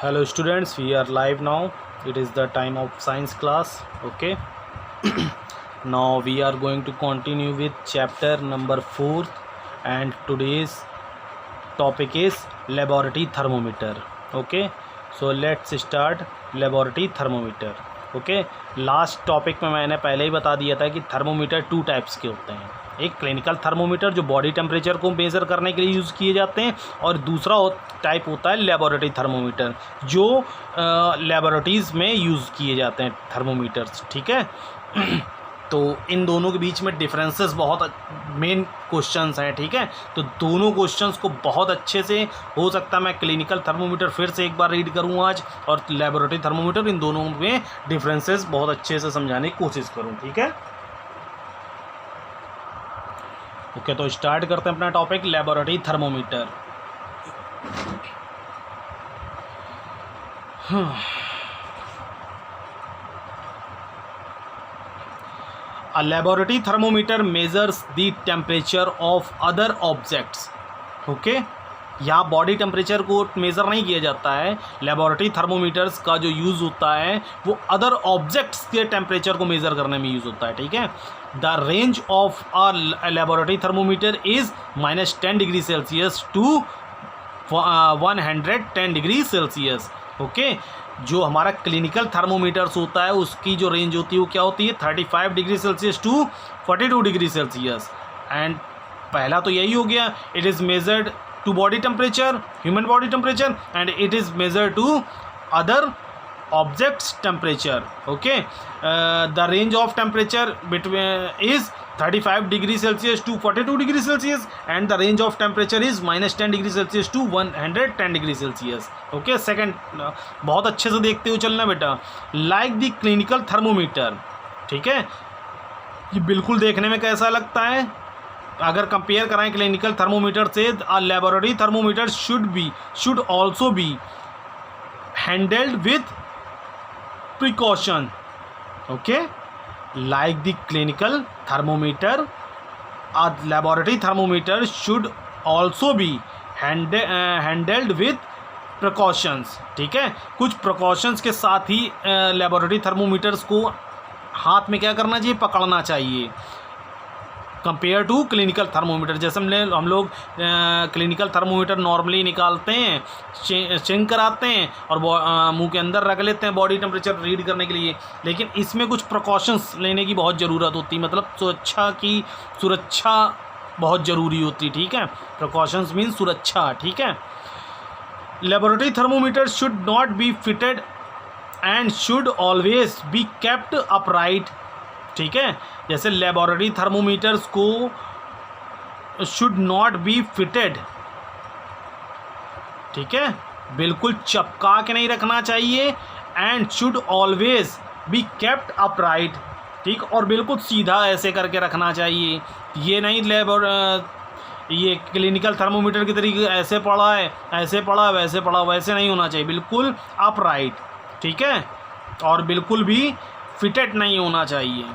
Hello students, we are live now. It is the time of science class. Okay. Now we are going to continue with chapter number 4 and today's topic is laboratory thermometer. Okay. So let's start laboratory thermometer. Okay last topic में मैंने पहले ही बता दिया था कि thermometer 2 types के होते हैं। एक क्लिनिकल थर्मोमीटर जो बॉडी टेम्परेचर को मेज़र करने के लिए यूज़ किए जाते हैं और दूसरा टाइप होता है लेबोरेटरी थर्मोमीटर जो लेबोरेटरीज़ में यूज़ किए जाते हैं थर्मोमीटर्स। ठीक है। तो इन दोनों के बीच में डिफरेंसेस बहुत मेन क्वेश्चंस हैं। ठीक है। तो दोनों क्वेश्चंस को बहुत अच्छे से हो सकता है मैं क्लिनिकल थर्मोमीटर फिर से एक बार रीड करूँ आज और लेबोरेटरी थर्मोमीटर, इन दोनों में डिफरेंसेस बहुत अच्छे से समझाने की कोशिश करूँ। ठीक है। ओके तो स्टार्ट करते हैं अपना topic laboratory thermometer. A laboratory thermometer measures the temperature of other objects. Okay यहाँ बॉडी टेम्परेचर को मेज़र नहीं किया जाता है। लेबोरेटरी थर्मोमीटर्स का जो यूज़ होता है वो अदर ऑब्जेक्ट्स के टेम्परेचर को मेज़र करने में यूज़ होता है। ठीक है। The range of a laboratory thermometer is -10 degree Celsius to 110 degree Celsius. Okay जो हमारा क्लिनिकल थर्मोमीटर्स होता है उसकी जो रेंज होती है वो क्या होती है 35 degree Celsius to 42 degree Celsius. And पहला तो यही हो गया, it is measured to body temperature, human body temperature, and it is measured to other objects temperature. Okay the range of temperature between is 35 degree Celsius to 42 degree Celsius and the range of temperature is -10 degree Celsius to 110 degree Celsius. Okay second बहुत अच्छे से देखते हुए चलना बेटा। Like the clinical thermometer. ठीक है। ये बिल्कुल देखने में कैसा लगता है अगर कंपेयर कराएं क्लिनिकल थर्मोमीटर से, अ laboratory thermometer should also be handled with precaution. Okay, like the clinical thermometer, a laboratory thermometer should also be handled with precautions. ठीक है। कुछ precautions के साथ ही लेबोरेटरी थर्मोमीटर्स को हाथ में क्या करना चाहिए, पकड़ना चाहिए कंपेयर टू क्लिनिकल थर्मोमीटर। जैसे हम लोग क्लिनिकल थर्मोमीटर नॉर्मली निकालते हैं, चेक कराते हैं और मुंह के अंदर रख लेते हैं बॉडी टेम्परेचर रीड करने के लिए, लेकिन इसमें कुछ प्रिकॉशंस लेने की बहुत ज़रूरत होती है, मतलब सुरक्षा बहुत ज़रूरी होती है। ठीक है। प्रिकॉशंस मीन सुरक्षा। ठीक है। Laboratory thermometer should not be fitted and should always be kept upright. ठीक है। जैसे लेबोरेटरी थर्मोमीटर्स को शुड नॉट बी फिटेड। ठीक है। बिल्कुल चपका के नहीं रखना चाहिए and should always be kept upright. ठीक। और बिल्कुल सीधा ऐसे करके रखना चाहिए। ये नहीं ये क्लिनिकल थर्मोमीटर की तरीके ऐसे पड़ा है, ऐसे पड़ा, वैसे पड़ा, वैसे नहीं होना चाहिए, बिल्कुल अपराइट। ठीक है। और बिल्कुल भी फिटेड नहीं होना चाहिए।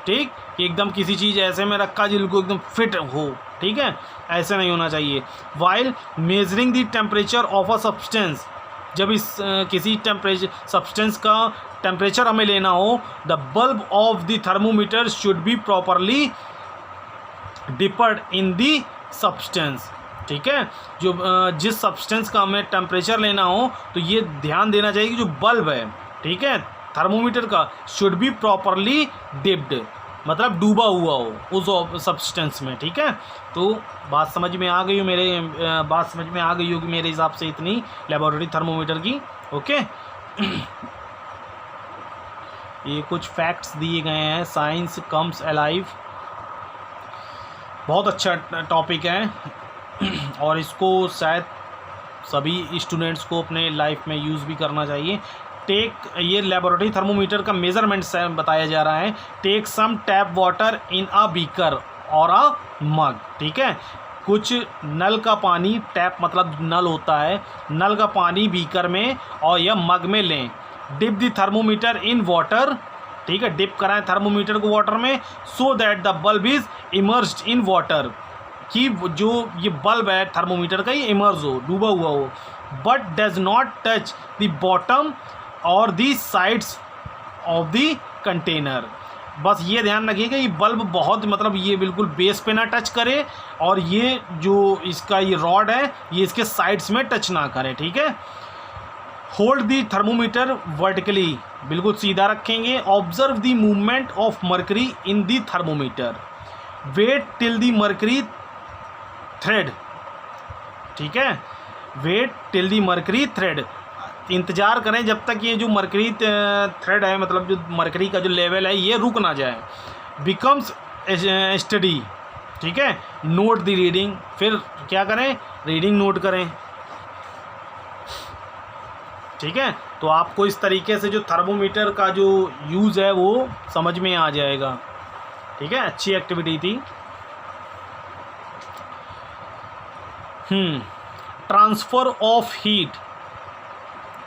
ठीक। एकदम किसी चीज़ ऐसे में रखा जिनको एकदम फिट हो। ठीक है। ऐसे नहीं होना चाहिए। While measuring the temperature of a substance, जब इस किसी सब्सटेंस का टेम्परेचर हमें लेना हो, the bulb of the thermometer should be properly dipped in the substance. ठीक है। जो जिस सब्सटेंस का हमें टेम्परेचर लेना हो तो ये ध्यान देना चाहिए कि जो बल्ब है, ठीक है, थर्मोमीटर का, शुड बी प्रॉपरली डिप्ड, मतलब डूबा हुआ हो उस सब्सटेंस में। ठीक है। तो बात समझ में आ गई होगी मेरे हिसाब से इतनी लेबोरेटरी थर्मोमीटर की। ओके ये कुछ फैक्ट्स दिए गए हैं। साइंस कम्स अलाइव बहुत अच्छा टॉपिक है और इसको शायद सभी स्टूडेंट्स को अपने लाइफ में यूज़ भी करना चाहिए। ये लेबोरेटरी थर्मोमीटर का मेज़रमेंट बताया जा रहा है। Take some tap water in a beaker और अ मग। ठीक है। कुछ नल का पानी, टैप मतलब नल होता है, नल का पानी बीकर में और या मग में लें। Dip the thermometer in water. ठीक है। डिप कराएं थर्मोमीटर को वाटर में, so that the bulb is immersed in water, कि जो ये बल्ब है थर्मोमीटर का ये इमर्ज हो, डूबा हुआ हो। But does not touch the bottom और the sides of the container. बस ये ध्यान रखिएगा ये बल्ब बहुत मतलब ये बिल्कुल बेस पे ना टच करे और ये जो इसका ये रॉड है ये इसके साइड्स में टच ना करे, ठीक है। होल्ड दी थर्मोमीटर वर्टिकली, बिल्कुल सीधा रखेंगे। Observe the movement of mercury in the thermometer. Wait till the mercury thread, ठीक है, wait till the mercury thread, इंतज़ार करें जब तक ये जो मर्करी थ्रेड है मतलब जो मर्करी का जो लेवल है ये रुक ना जाए। बिकम्स स्टडी, ठीक है, नोट द रीडिंग, फिर क्या करें, रीडिंग नोट करें, ठीक है। तो आपको इस तरीके से जो थर्मोमीटर का जो यूज़ है वो समझ में आ जाएगा, ठीक है। अच्छी एक्टिविटी थी। ट्रांसफ़र ऑफ हीट,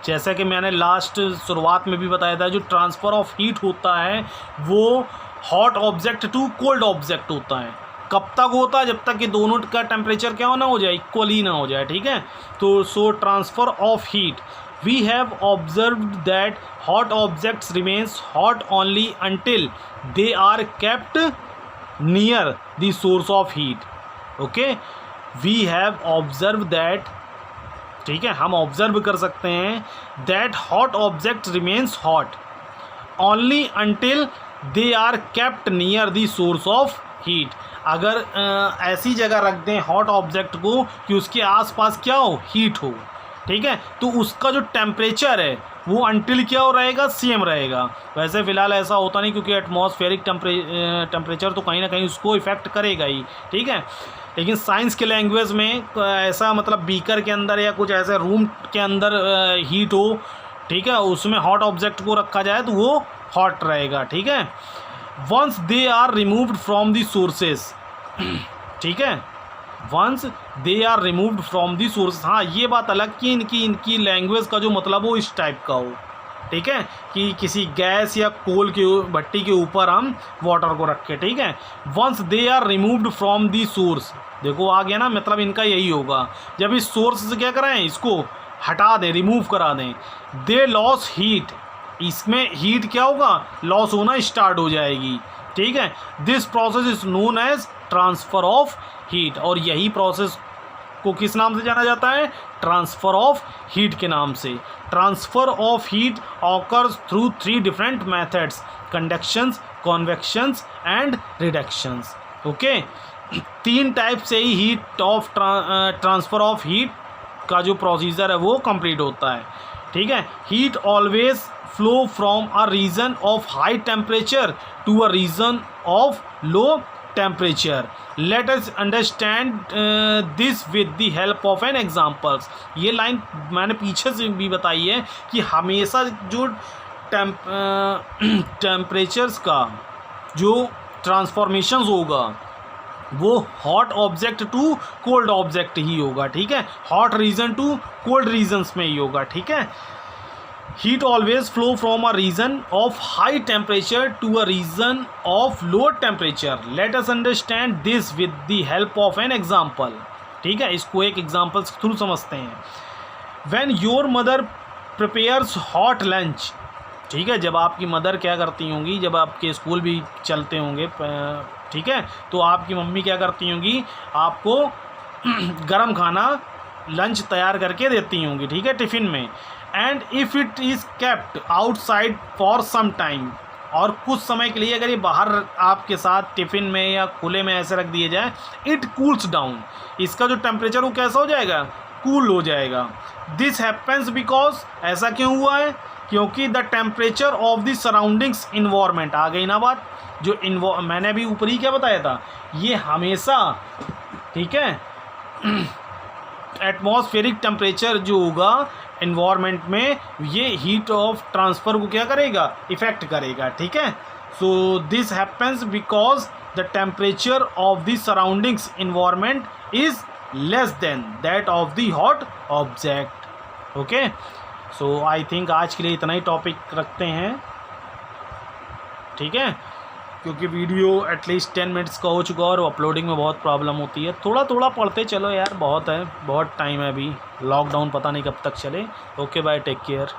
जैसा कि मैंने लास्ट शुरुआत में भी बताया था, जो ट्रांसफ़र ऑफ हीट होता है वो hot object to cold object होता है। कब तक होता है, जब तक कि दोनों का टेम्परेचर क्या ना हो जाए, इक्वल ही ना हो जाए, ठीक है। तो so transfer of heat, we have observed that hot objects remains hot only until they are kept near the source of heat. Okay, we have observe that, ठीक है, हम ऑब्जर्व कर सकते हैं that hot object remains hot only until they are kept near the source of heat. अगर ऐसी जगह रख दें हॉट ऑब्जेक्ट को कि उसके आसपास क्या हो, हीट हो, ठीक है, तो उसका जो टेम्परेचर है वो अंटिल क्या हो रहेगा, सेम रहेगा। वैसे फ़िलहाल ऐसा होता नहीं क्योंकि एटमॉस्फेरिक टेम्परेचर तो कहीं ना कहीं उसको इफ़ेक्ट करेगा ही, ठीक है। लेकिन साइंस के लैंग्वेज में ऐसा मतलब बीकर के अंदर या कुछ ऐसे रूम के अंदर हीट हो, ठीक है, उसमें हॉट ऑब्जेक्ट को रखा जाए तो वो हॉट रहेगा, ठीक है। Once they are removed from the sources, ठीक है, once they are removed from the sources. हाँ, ये बात अलग कि इनकी लैंग्वेज का जो मतलब हो इस टाइप का हो, ठीक है, कि किसी गैस या कोल के भट्टी के ऊपर हम वाटर को रखें, ठीक है। Once they are removed from the source, देखो आ गया ना, मतलब इनका यही होगा, जब इस सोर्स से क्या कराएं, इसको हटा दें, रिमूव करा दें, दे लॉस हीट, इसमें हीट क्या होगा, लॉस होना स्टार्ट हो जाएगी, ठीक है। This process is known as transfer of heat, और यही प्रोसेस को किस नाम से जाना जाता है, ट्रांसफ़र ऑफ हीट के नाम से। Transfer of heat occurs through 3 different methods, conductions, convections and reductions. Okay, 3 type से ही heat of transfer of heat का जो प्रोसीजर है वो कंप्लीट होता है, ठीक है। Heat always flow from a region of high temperature to a region of low temperature. Let us understand this with the help of an examples. ये line मैंने पीछे से भी बताई है कि हमेशा जो टेम्परेचर्स का जो ट्रांसफॉर्मेशंस होगा वो hot object to cold object ही होगा, ठीक है, hot region to cold regions में ही होगा, ठीक है। Heat always flow from a region of high temperature to a region of low temperature. Let us understand this with the help of an example. ठीक है, इसको एक एग्जाम्पल के थ्रू समझते हैं। When your mother prepares hot lunch, ठीक है, जब आपकी मदर क्या करती होंगी, जब आपके स्कूल भी चलते होंगे, ठीक है, तो आपकी मम्मी क्या करती होंगी, आपको गरम खाना लंच तैयार करके देती होंगी, ठीक है, टिफ़िन में। And if it is kept outside for some time, और कुछ समय के लिए अगर ये बाहर आपके साथ टिफ़िन में या खुले में ऐसे रख दिए जाए, इट कूल्स डाउन, इसका जो टेम्परेचर वो कैसा हो जाएगा, कूल हो जाएगा। दिस हैपन्स बिकॉज, ऐसा क्यों हुआ है, क्योंकि the temperature of the surroundings environment, आ गई ना बात, जो मैंने अभी ऊपर ही क्या बताया था, ये हमेशा, ठीक है, एटमॉस्फेरिक टेम्परेचर जो होगा इन्वायरमेंट में, ये हीट ऑफ ट्रांसफ़र को क्या करेगा, इफ़ेक्ट करेगा, ठीक है। So this happens because the temperature of the surroundings environment is less than that of the hot object. Okay, so I think आज के लिए इतना ही टॉपिक रखते हैं, ठीक है। क्योंकि वीडियो एटलीस्ट 10 मिनट्स का हो चुका है और अपलोडिंग में बहुत प्रॉब्लम होती है। थोड़ा थोड़ा पढ़ते चलो यार, बहुत है, बहुत टाइम है अभी, लॉकडाउन पता नहीं कब तक चले। Okay bye, take care.